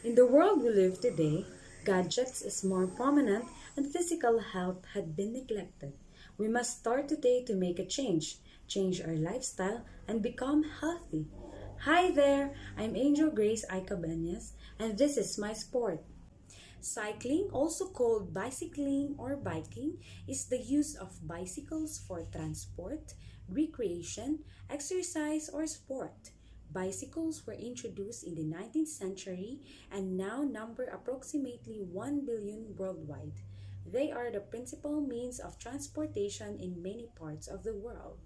In the world we live today, gadgets is more prominent and physical health had been neglected. We must start today to make a change our lifestyle, and become healthy. Hi there, I'm Angel Grace Icabenes, and this is my sport. Cycling, also called bicycling or biking, is the use of bicycles for transport, recreation, exercise, or sport. Bicycles were introduced in the 19th century and now number approximately 1 billion worldwide. They are the principal means of transportation in many parts of the world.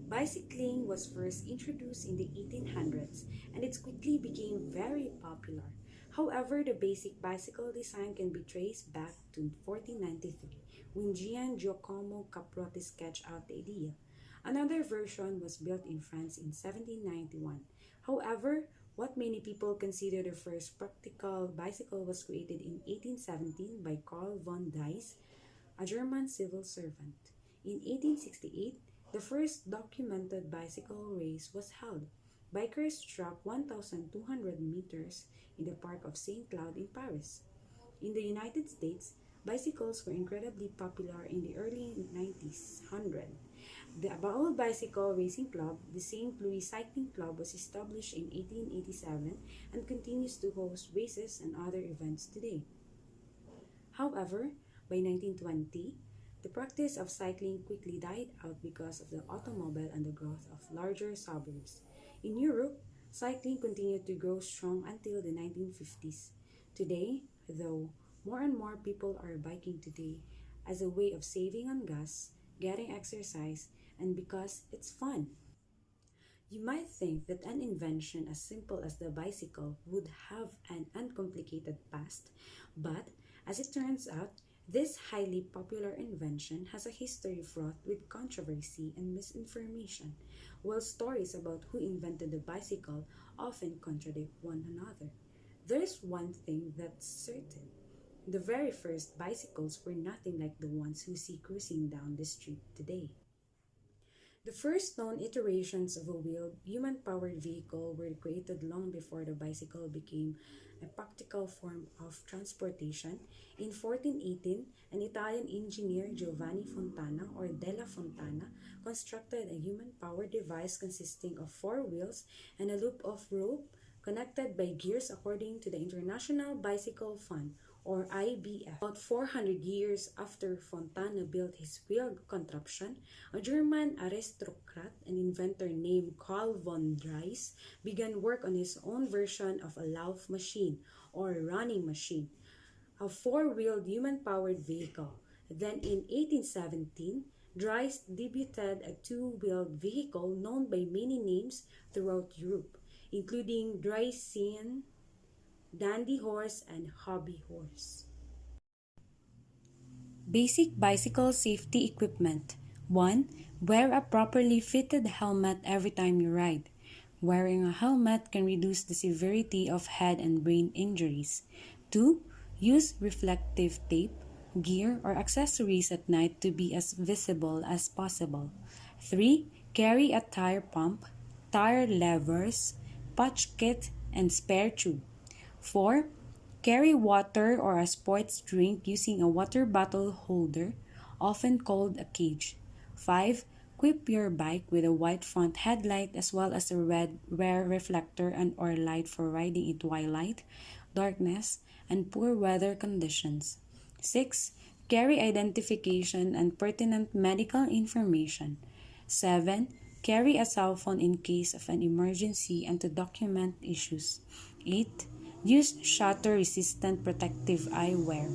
Bicycling was first introduced in the 1800s and it quickly became very popular. However, the basic bicycle design can be traced back to 1493 when Gian Giacomo Caprotti sketched out the idea. Another version was built in France in 1791. However, what many people consider the first practical bicycle was created in 1817 by Carl von Dice, a German civil servant. In 1868, the first documented bicycle race was held. Bikers tracked 1,200 meters in the Park of St. Cloud in Paris. In the United States, bicycles were incredibly popular in the early 1900s. The Baol Bicycle Racing Club, the St. Louis Cycling Club, was established in 1887 and continues to host races and other events today. However, by 1920, the practice of cycling quickly died out because of the automobile and the growth of larger suburbs. In Europe, cycling continued to grow strong until the 1950s. Today, though, more and more people are biking today as a way of saving on gas, getting exercise, and because it's fun. You might think that an invention as simple as the bicycle would have an uncomplicated past, but as it turns out, this highly popular invention has a history fraught with controversy and misinformation, while stories about who invented the bicycle often contradict one another. There's one thing that's certain. The very first bicycles were nothing like the ones we see cruising down the street today. The first known iterations of a wheeled, human powered vehicle were created long before the bicycle became a practical form of transportation. In 1418, an Italian engineer, Giovanni Fontana or Della Fontana, constructed a human powered device consisting of four wheels and a loop of rope connected by gears according to the International Bicycle Fund or IBF. About 400 years after Fontana built his wheeled contraption, a German aristocrat and inventor named Karl von Drais began work on his own version of a Lauf machine or running machine, a four-wheeled human-powered vehicle. Then in 1817, Drais debuted a two-wheeled vehicle known by many names throughout Europe, including Draisian, Dandy Horse, and Hobby Horse. Basic bicycle safety equipment. 1. Wear a properly fitted helmet every time you ride. Wearing a helmet can reduce the severity of head and brain injuries. 2. Use reflective tape, gear, or accessories at night to be as visible as possible. 3. Carry a tire pump, tire levers, patch kit, and spare tube. 4. Carry water or a sports drink using a water bottle holder, often called a cage. 5. Equip your bike with a white front headlight as well as a red rear reflector and or light for riding in twilight, darkness, and poor weather conditions. 6. Carry identification and pertinent medical information. 7. Carry a cell phone in case of an emergency and to document issues. 8. Use shatter-resistant protective eyewear.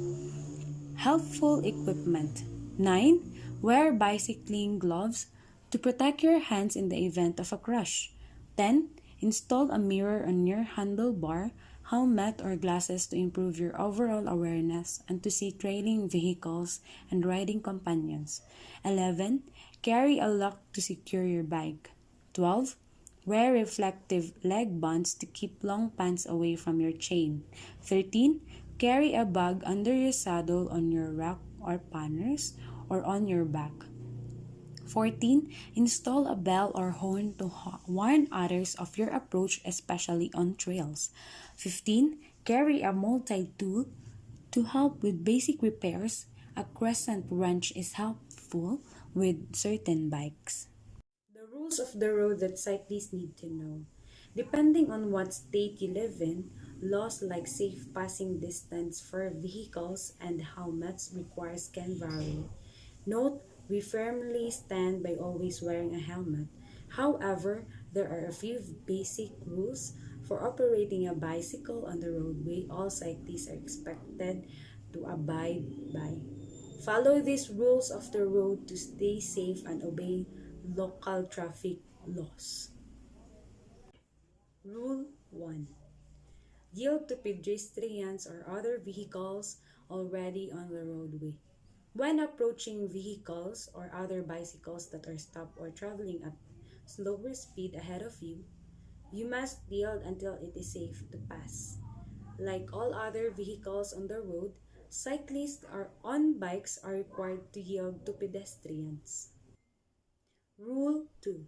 Helpful equipment. 9. Wear bicycling gloves to protect your hands in the event of a crash. 10. Install a mirror on your handlebar, helmet, or glasses to improve your overall awareness and to see trailing vehicles and riding companions. 11. Carry a lock to secure your bike. 12. Wear reflective leg bands to keep long pants away from your chain. 13. Carry a bag under your saddle, on your rack or panners, or on your back. 14. Install a bell or horn to warn others of your approach, especially on trails. 15. Carry a multi-tool to help with basic repairs. A crescent wrench is helpful with certain bikes. The rules of the road that cyclists need to know. Depending on what state you live in, laws like safe passing distance for vehicles and helmets requires can vary. Note, we firmly stand by always wearing a helmet. However, there are a few basic rules for operating a bicycle on the roadway all cyclists are expected to abide by. Follow these rules of the road to stay safe and obey local traffic laws. Rule 1. Yield to pedestrians or other vehicles already on the roadway. When approaching vehicles or other bicycles that are stopped or traveling at slower speed ahead of you, you must yield until it is safe to pass. Like all other vehicles on the road, cyclists are on bikes are required to yield to pedestrians. Rule 2.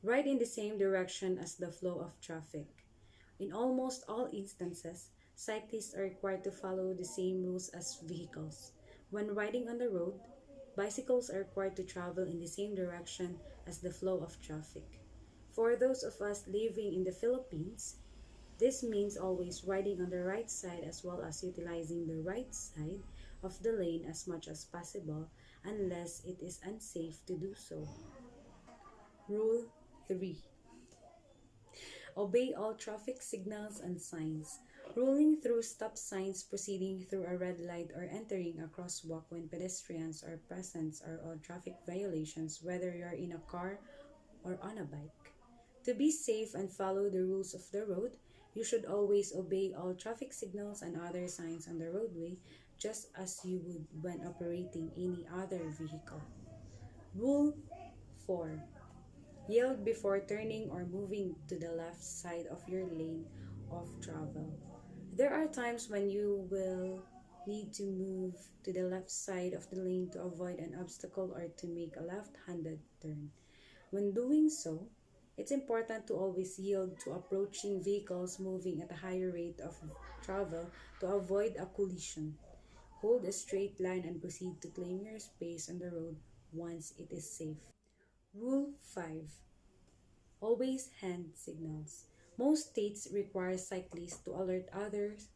Ride in the same direction as the flow of traffic. In almost all instances, cyclists are required to follow the same rules as vehicles. When riding on the road, bicycles are required to travel in the same direction as the flow of traffic. For those of us living in the Philippines, this means always riding on the right side as well as utilizing the right side of the lane as much as possible unless it is unsafe to do so. Rule 3. Obey all traffic signals and signs. Rolling through stop signs, proceeding through a red light, or entering a crosswalk when pedestrians are present are all traffic violations, whether you're in a car or on a bike. To be safe and follow the rules of the road, you should always obey all traffic signals and other signs on the roadway, just as you would when operating any other vehicle. Rule 4. Yield before turning or moving to the left side of your lane of travel. There are times when you will need to move to the left side of the lane to avoid an obstacle or to make a left-handed turn. When doing so, it's important to always yield to approaching vehicles moving at a higher rate of travel to avoid a collision. Hold a straight line and proceed to claim your space on the road once it is safe. Rule 5. Always hand signals. Most states require cyclists to alert others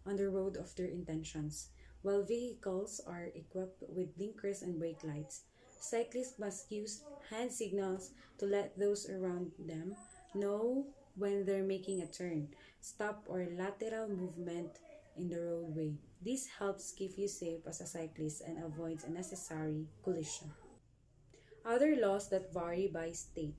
on the road of their intentions. While vehicles are equipped with blinkers and brake lights, cyclists must use hand signals to let those around them know when they're making a turn, stop, or lateral movement in the roadway. This helps keep you safe as a cyclist and avoids unnecessary collision. Other laws that vary by state.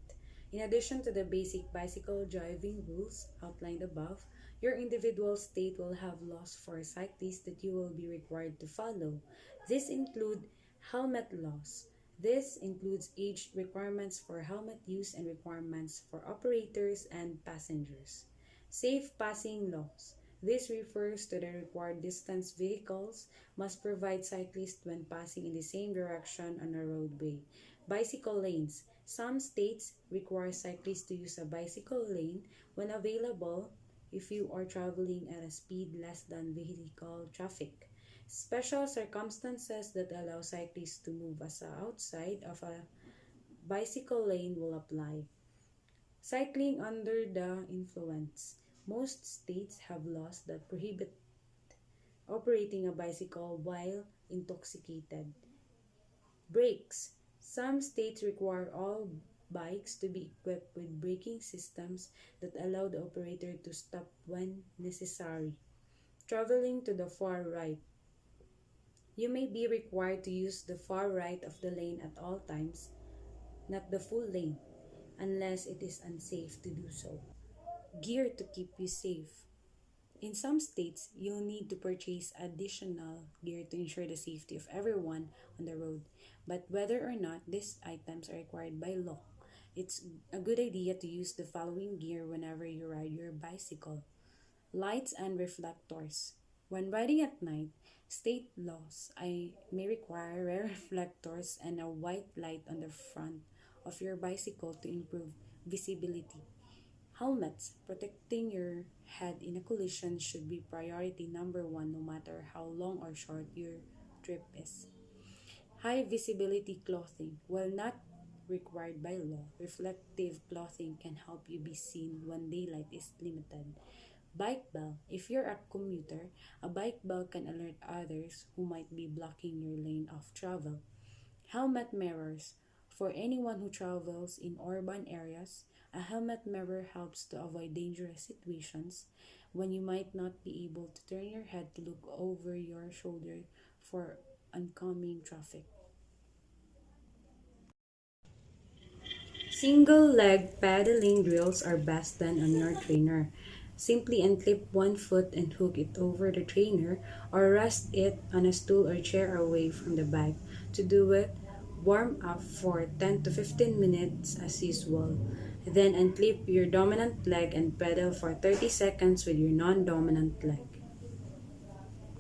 In addition to the basic bicycle driving rules outlined above, your individual state will have laws for cyclists that you will be required to follow. These include helmet laws. This includes age requirements for helmet use and requirements for operators and passengers. Safe passing laws. This refers to the required distance vehicles must provide cyclists when passing in the same direction on a roadway. Bicycle lanes. Some states require cyclists to use a bicycle lane when available if you are traveling at a speed less than vehicle traffic. Special circumstances that allow cyclists to move as outside of a bicycle lane will apply. Cycling under the influence. Most states have laws that prohibit operating a bicycle while intoxicated. Brakes. Some states require all bikes to be equipped with braking systems that allow the operator to stop when necessary. Traveling to the far right. You may be required to use the far right of the lane at all times, not the full lane, unless it is unsafe to do so. Gear to keep you safe. In some states, you'll need to purchase additional gear to ensure the safety of everyone on the road. But whether or not these items are required by law, it's a good idea to use the following gear whenever you ride your bicycle. Lights and reflectors. When riding at night, state laws I may require rear reflectors and a white light on the front of your bicycle to improve visibility. Helmets protecting your head in a collision should be priority number one no matter how long or short your trip is. High visibility clothing, while not required by law, reflective clothing can help you be seen when daylight is limited. Bike bell. If you're a commuter, a bike bell can alert others who might be blocking your lane of travel. Helmet mirrors. For anyone who travels in urban areas, a helmet mirror helps to avoid dangerous situations when you might not be able to turn your head to look over your shoulder for oncoming traffic. Single leg paddling drills are best done on your trainer. Simply unclip one foot and hook it over the trainer or rest it on a stool or chair away from the bike. To do it, warm up for 10 to 15 minutes as usual. Then unclip your dominant leg and pedal for 30 seconds with your non dominant leg.